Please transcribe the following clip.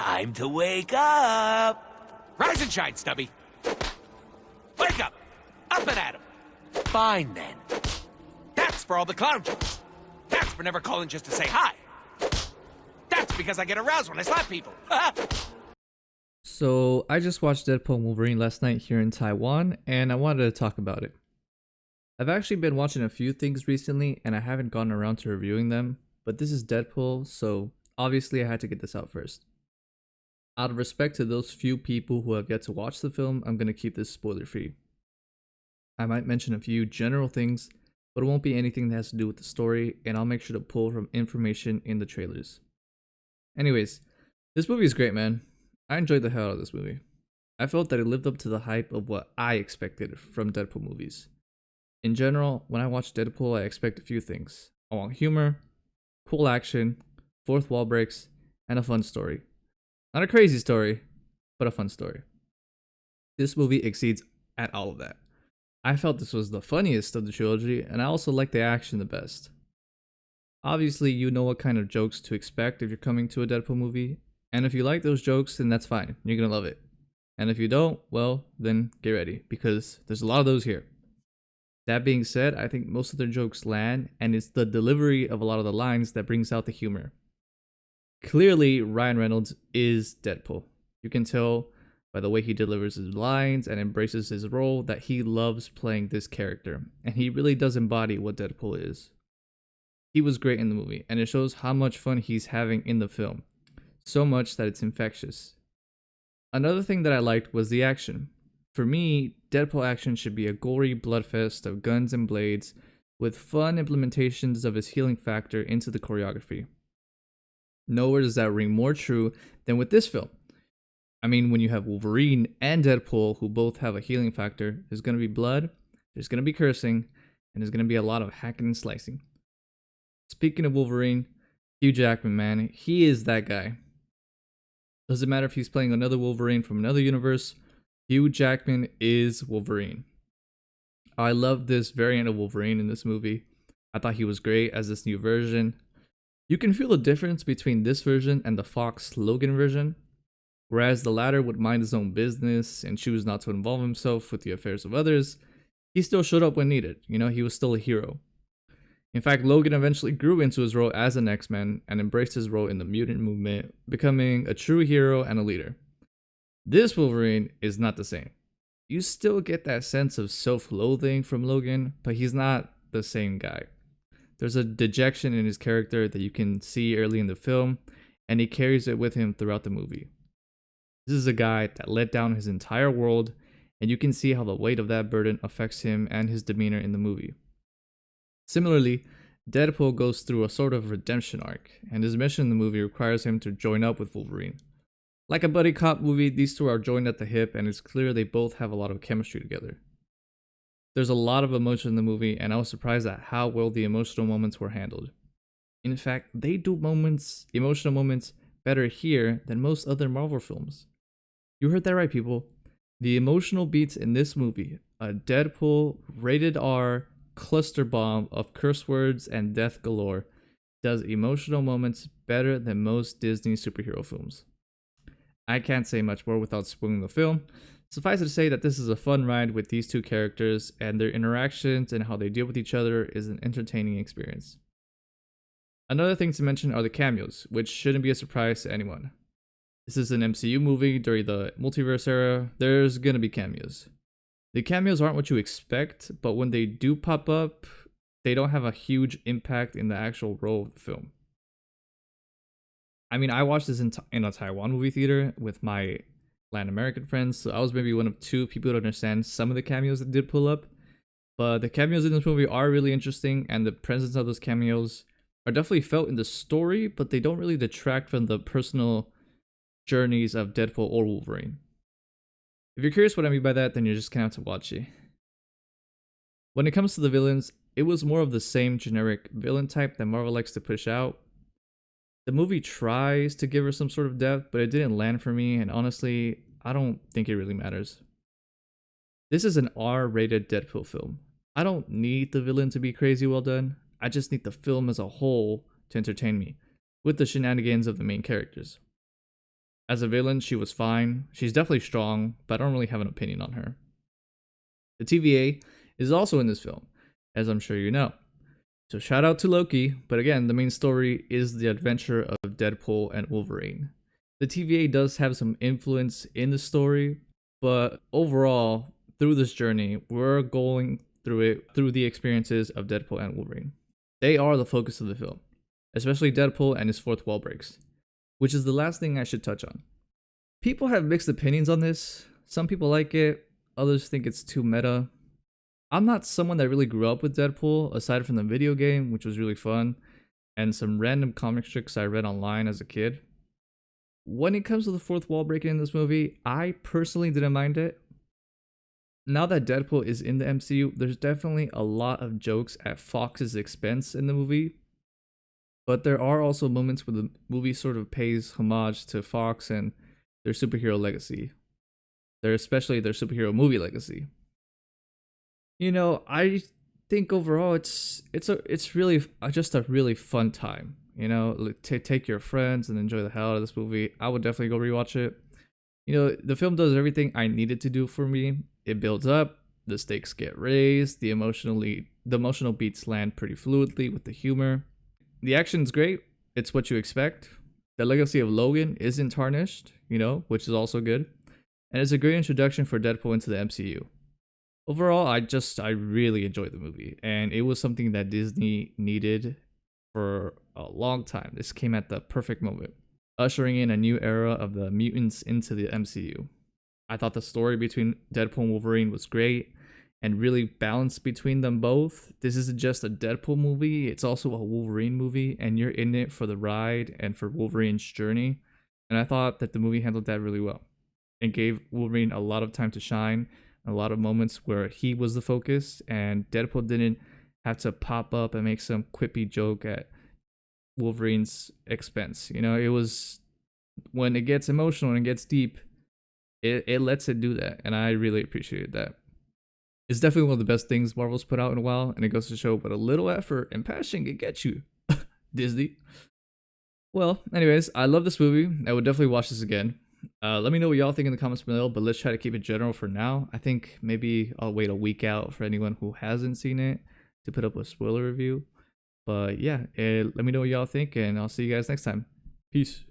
Time to wake up! Rise and shine, Stubby! Wake up! Up and at 'em! Fine, then. That's for all the clown jokes. That's for never calling just to say hi. That's because I get aroused when I slap people. So I just watched Deadpool and Wolverine last night here in Taiwan, and I wanted to talk about it. I've actually been watching a few things recently, and I haven't gotten around to reviewing them, but this is Deadpool, so obviously I had to get this out first. Out of respect to those few people who have yet to watch the film, I'm going to keep this spoiler free. I might mention a few general things, but it won't be anything that has to do with the story, and I'll make sure to pull from information in the trailers. Anyways, this movie is great, man. I enjoyed the hell out of this movie. I felt that it lived up to the hype of what I expected from Deadpool movies. In general, when I watch Deadpool, I expect a few things. I want humor, cool action, fourth wall breaks, and a fun story. Not a crazy story, but a fun story. This movie exceeds at all of that. I felt this was the funniest of the trilogy, and I also liked the action the best. Obviously, you know what kind of jokes to expect if you're coming to a Deadpool movie, and if you like those jokes, then that's fine. You're gonna love it. And if you don't, well, then get ready, because there's a lot of those here. That being said, I think most of their jokes land, and it's the delivery of a lot of the lines that brings out the humor. Clearly, Ryan Reynolds is Deadpool. You can tell by the way he delivers his lines and embraces his role that he loves playing this character, and he really does embody what Deadpool is. He was great in the movie, and it shows how much fun he's having in the film. So much that it's infectious. Another thing that I liked was the action. For me, Deadpool action should be a gory bloodfest of guns and blades, with fun implementations of his healing factor into the choreography. Nowhere does that ring more true than with this film. I mean, when you have Wolverine and Deadpool, who both have a healing factor, there's going to be blood, there's going to be cursing, and there's going to be a lot of hacking and slicing. Speaking of Wolverine, Hugh Jackman, man, he is that guy. Doesn't matter if he's playing another Wolverine from another universe, Hugh Jackman is Wolverine. I love this variant of Wolverine in this movie. I thought he was great as this new version. You can feel the difference between this version and the Fox Logan version. Whereas the latter would mind his own business and choose not to involve himself with the affairs of others, he still showed up when needed. He was still a hero. In fact, Logan eventually grew into his role as an X-Men and embraced his role in the mutant movement, becoming a true hero and a leader. This Wolverine is not the same. You still get that sense of self-loathing from Logan, but he's not the same guy. There's a dejection in his character that you can see early in the film, and he carries it with him throughout the movie. This is a guy that let down his entire world, and you can see how the weight of that burden affects him and his demeanor in the movie. Similarly, Deadpool goes through a sort of redemption arc, and his mission in the movie requires him to join up with Wolverine. Like a buddy cop movie, these two are joined at the hip, and it's clear they both have a lot of chemistry together. There's a lot of emotion in the movie, and I was surprised at how well the emotional moments were handled. In fact, they do emotional moments better here than most other Marvel films. You heard that right, people. The emotional beats in this movie, a Deadpool rated R cluster bomb of curse words and death galore, does emotional moments better than most Disney superhero films. I can't say much more without spoiling the film. Suffice it to say that this is a fun ride with these two characters, and their interactions and how they deal with each other is an entertaining experience. Another thing to mention are the cameos, which shouldn't be a surprise to anyone. This is an MCU movie during the multiverse era. There's gonna be cameos. The cameos aren't what you expect, but when they do pop up, they don't have a huge impact in the actual role of the film. I mean, I watched this in a Taiwan movie theater with my Latin American friends, so I was maybe one of two people to understand some of the cameos that did pull up. But the cameos in this movie are really interesting, and the presence of those cameos are definitely felt in the story, but they don't really detract from the personal journeys of Deadpool or Wolverine. If you're curious what I mean by that, then you're just gonna have to watch it. When it comes to the villains, it was more of the same generic villain type that Marvel likes to push out. The movie tries to give her some sort of depth, but it didn't land for me, and honestly, I don't think it really matters. This is an R-rated Deadpool film. I don't need the villain to be crazy well done, I just need the film as a whole to entertain me, with the shenanigans of the main characters. As a villain, she was fine. She's definitely strong, but I don't really have an opinion on her. The TVA is also in this film, as I'm sure you know. So shout out to Loki, but again, the main story is the adventure of Deadpool and Wolverine. The TVA does have some influence in the story, but overall, through this journey, we're going through it through the experiences of Deadpool and Wolverine. They are the focus of the film, especially Deadpool and his fourth wall breaks, which is the last thing I should touch on. People have mixed opinions on this. Some people like it, others think it's too meta. I'm not someone that really grew up with Deadpool, aside from the video game, which was really fun, and some random comic strips I read online as a kid. When it comes to the fourth wall breaking in this movie, I personally didn't mind it. Now that Deadpool is in the MCU, there's definitely a lot of jokes at Fox's expense in the movie, but there are also moments where the movie sort of pays homage to Fox and their superhero legacy. Especially their superhero movie legacy. You know, I think overall it's really just a really fun time. You know, take your friends and enjoy the hell out of this movie. I would definitely go rewatch it. You know, the film does everything I needed to do for me. It builds up, the stakes get raised, the emotional beats land pretty fluidly with the humor. The action's great. It's what you expect. The legacy of Logan isn't tarnished, you know, which is also good. And it's a great introduction for Deadpool into the MCU. Overall, I really enjoyed the movie, and it was something that Disney needed for a long time. This came at the perfect moment, ushering in a new era of the mutants into the MCU. I thought the story between Deadpool and Wolverine was great and really balanced between them both. This isn't just a Deadpool movie, it's also a Wolverine movie, and you're in it for the ride and for Wolverine's journey. And I thought that the movie handled that really well and gave Wolverine a lot of time to shine, a lot of moments where he was the focus, and Deadpool didn't have to pop up and make some quippy joke at Wolverine's expense. You know, it was when it gets emotional and gets deep, it lets it do that, and I really appreciated that. It's definitely one of the best things Marvel's put out in a while, and it goes to show what a little effort and passion can get you, Disney. Well, anyways, I love this movie. I would definitely watch this again. Let me know what y'all think in the comments below, but let's try to keep it general for now. I think maybe I'll wait a week out for anyone who hasn't seen it to put up a spoiler review. But yeah, let me know what y'all think, and I'll see you guys next time. Peace.